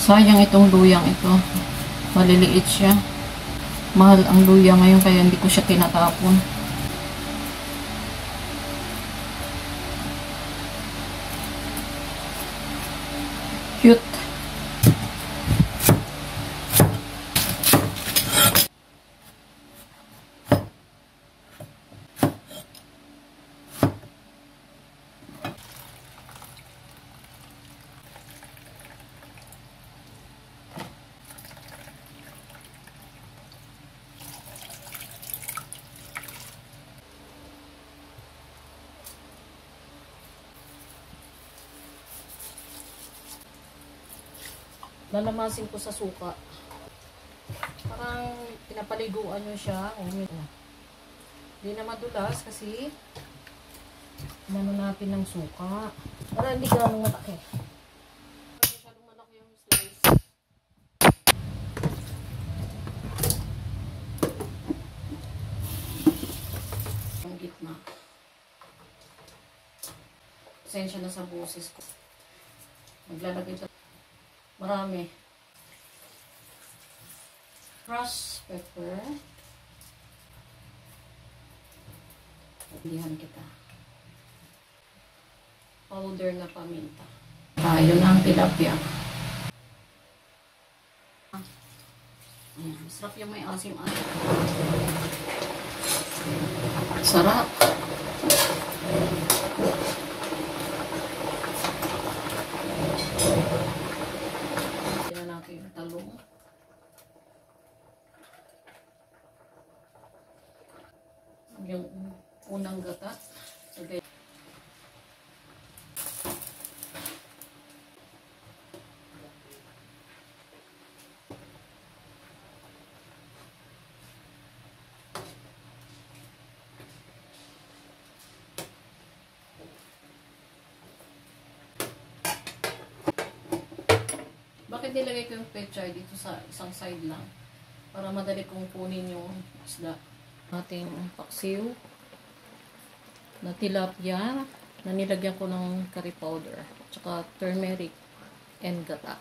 Sayang itong luyang ito. Maliliit siya. Mahal ang luya ngayon kaya hindi ko siya tinatapon. Cute. Lalamasin ko sa suka. Parang pinapaliguan nyo siya. Hindi na madulas kasi ano natin ng suka. Para hindi ganong malaki. Masyadong malaki yung slice. Ang gitna. Pasensya na sa boses ko. Maglalagay ito. Marami. Crushed pepper. Pilihan kita. Powder na paminta. Yun ang tilapia. Ayan, sarap yung may asim-asim. Sarap. Talong. Yung unang gata. Okay. Bakit nilagay ko yung pechay dito sa isang side lang? Para madali kong kunin yung isda. Ating paksiw na tilapia na nilagyan ko ng curry powder. Tsaka turmeric and gata.